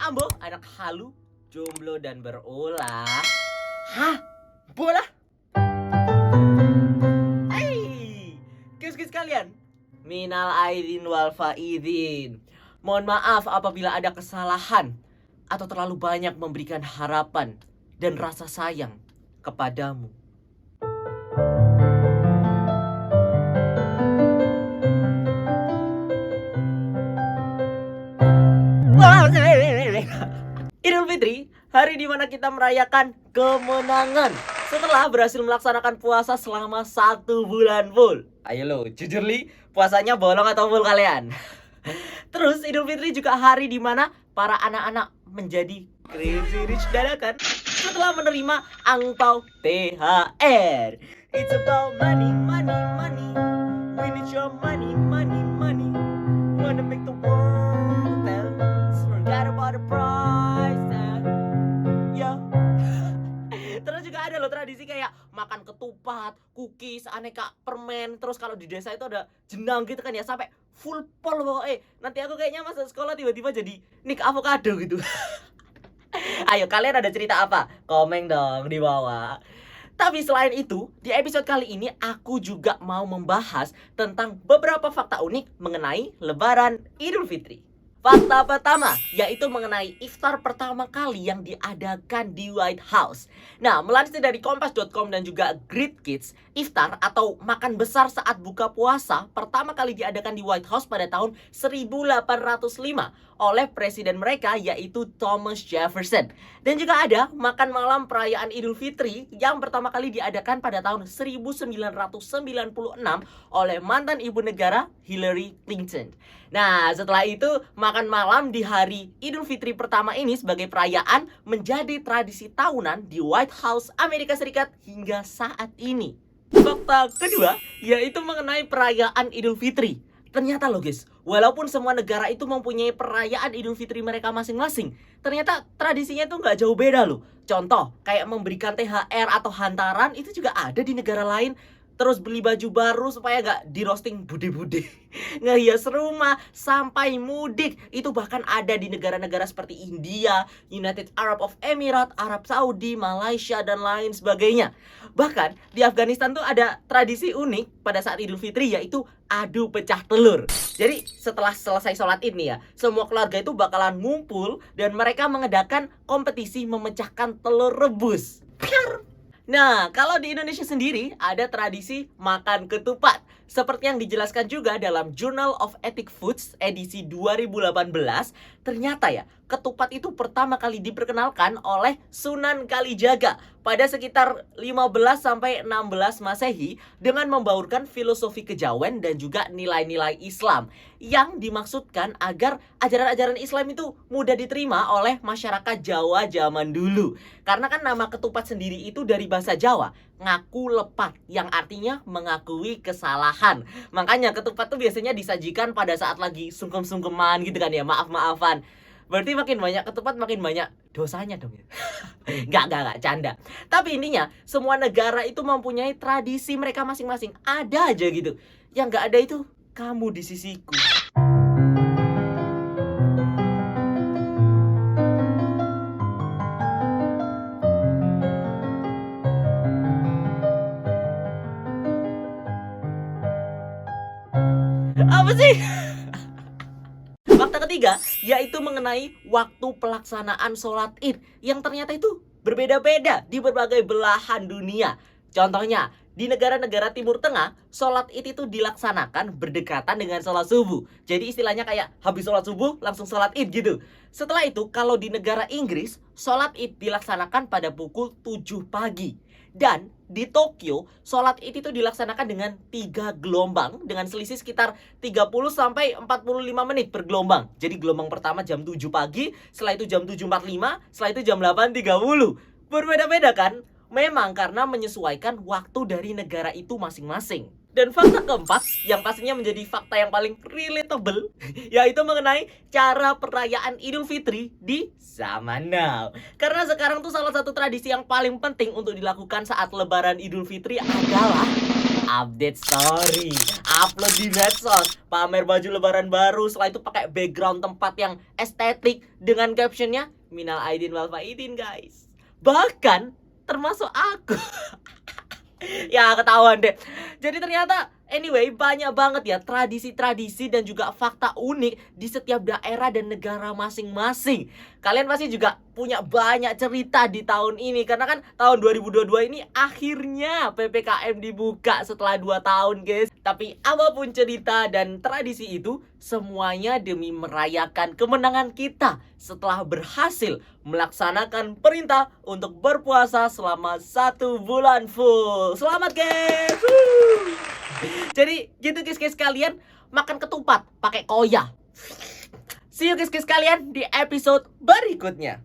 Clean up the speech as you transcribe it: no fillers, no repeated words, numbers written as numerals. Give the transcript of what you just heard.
ambo, anak halu, jomblo dan berulah. Hah? Bola? Hai, kius-kius kalian. Minal aidin wal faidin. Mohon maaf apabila ada kesalahan atau terlalu banyak memberikan harapan dan rasa sayang kepadamu. Idul Fitri, hari di mana kita merayakan kemenangan setelah berhasil melaksanakan puasa selama 1 bulan full. Ayo lo, jujur li, puasanya bolong atau full kalian? Terus Idul Fitri juga hari di mana para anak-anak menjadi crazy rich dadakan setelah menerima angpau THR. It's about money, money, money. We need your money, money, money. Wanna make the world dance. Forget about the price tag. Yo. Terus juga ada loh tradisi kayak makan ketupat, cookies, aneka permen. Terus kalau di desa itu ada jenang gitu kan ya, sampai full pol pokoknya. Nanti aku kayaknya masuk sekolah tiba-tiba jadi Nick Avocado gitu. Ayo kalian ada cerita apa? Komen dong di bawah. Tapi selain itu, di episode kali ini aku juga mau membahas tentang beberapa fakta unik mengenai Lebaran Idul Fitri. Fakta pertama, yaitu mengenai iftar pertama kali yang diadakan di White House. Nah, melansir dari kompas.com dan juga Great Kids, iftar atau makan besar saat buka puasa pertama kali diadakan di White House pada tahun 1805 oleh presiden mereka, yaitu Thomas Jefferson. Dan juga ada makan malam perayaan Idul Fitri yang pertama kali diadakan pada tahun 1996 oleh mantan ibu negara Hillary Clinton. Nah, setelah itu makan malam di hari Idul Fitri pertama ini sebagai perayaan menjadi tradisi tahunan di White House Amerika Serikat hingga saat ini. Fakta kedua yaitu mengenai perayaan Idul Fitri. Ternyata loh guys, walaupun semua negara itu mempunyai perayaan Idul Fitri mereka masing-masing, ternyata tradisinya itu nggak jauh beda loh. Contoh, kayak memberikan THR atau hantaran itu juga ada di negara lain. Terus beli baju baru supaya gak di roasting bude-bude, ngehias rumah sampai mudik. Itu bahkan ada di negara-negara seperti India, United Arab of Emirates, Arab Saudi, Malaysia, dan lain sebagainya. Bahkan di Afghanistan tuh ada tradisi unik pada saat Idul Fitri, yaitu adu pecah telur. Jadi setelah selesai sholat Id nih ya, semua keluarga itu bakalan ngumpul dan mereka mengadakan kompetisi memecahkan telur rebus. Piar! Nah, kalau di Indonesia sendiri ada tradisi makan ketupat. Seperti yang dijelaskan juga dalam Journal of Ethic Foods edisi 2018, ternyata ya, ketupat itu pertama kali diperkenalkan oleh Sunan Kalijaga pada sekitar 15-16 Masehi dengan membaurkan filosofi kejawen dan juga nilai-nilai Islam yang dimaksudkan agar ajaran-ajaran Islam itu mudah diterima oleh masyarakat Jawa zaman dulu. Karena kan nama ketupat sendiri itu dari bahasa Jawa, ngaku lepat, yang artinya mengakui kesalahan. Makanya ketupat tuh biasanya disajikan pada saat lagi sungkem-sungkeman gitu kan ya, maaf-maafan. Berarti makin banyak ketupat makin banyak dosanya dong ya. Gak, canda. Tapi intinya semua negara itu mempunyai tradisi mereka masing-masing. Ada aja gitu. Yang gak ada itu kamu di sisiku. Apa sih? Fakta ketiga yaitu mengenai waktu pelaksanaan sholat Id yang ternyata itu berbeda-beda di berbagai belahan dunia. Contohnya, di negara-negara Timur Tengah, sholat Id itu dilaksanakan berdekatan dengan sholat subuh. Jadi istilahnya kayak habis sholat subuh langsung sholat Id gitu. Setelah itu, kalau di negara Inggris, sholat Id dilaksanakan pada pukul 7 pagi. Dan di Tokyo, sholat Id itu dilaksanakan dengan 3 gelombang dengan selisih sekitar 30-45 menit per gelombang. Jadi gelombang pertama jam 7 pagi, setelah itu jam 7.45, setelah itu jam 8.30. Berbeda-beda kan? Memang karena menyesuaikan waktu dari negara itu masing-masing. Dan fakta keempat, yang pastinya menjadi fakta yang paling relatable, yaitu mengenai cara perayaan Idul Fitri di zaman now. Karena sekarang tuh salah satu tradisi yang paling penting untuk dilakukan saat Lebaran Idul Fitri adalah update story, upload di medsos, pamer baju lebaran baru, setelah itu pakai background tempat yang estetik dengan captionnya Minal Aidin wal Faidin, guys. Bahkan termasuk aku. Ya ketahuan deh. Jadi ternyata anyway banyak banget ya tradisi-tradisi dan juga fakta unik di setiap daerah dan negara masing-masing. Kalian pasti juga punya banyak cerita di tahun ini karena kan tahun 2022 ini akhirnya PPKM dibuka setelah 2 tahun, guys. Tapi apapun cerita dan tradisi itu semuanya demi merayakan kemenangan kita setelah berhasil melaksanakan perintah untuk berpuasa selama 1 bulan full. Selamat, guys. Woo! Jadi gitu guys kalian, makan ketupat pakai koya. See you guys kalian di episode berikutnya.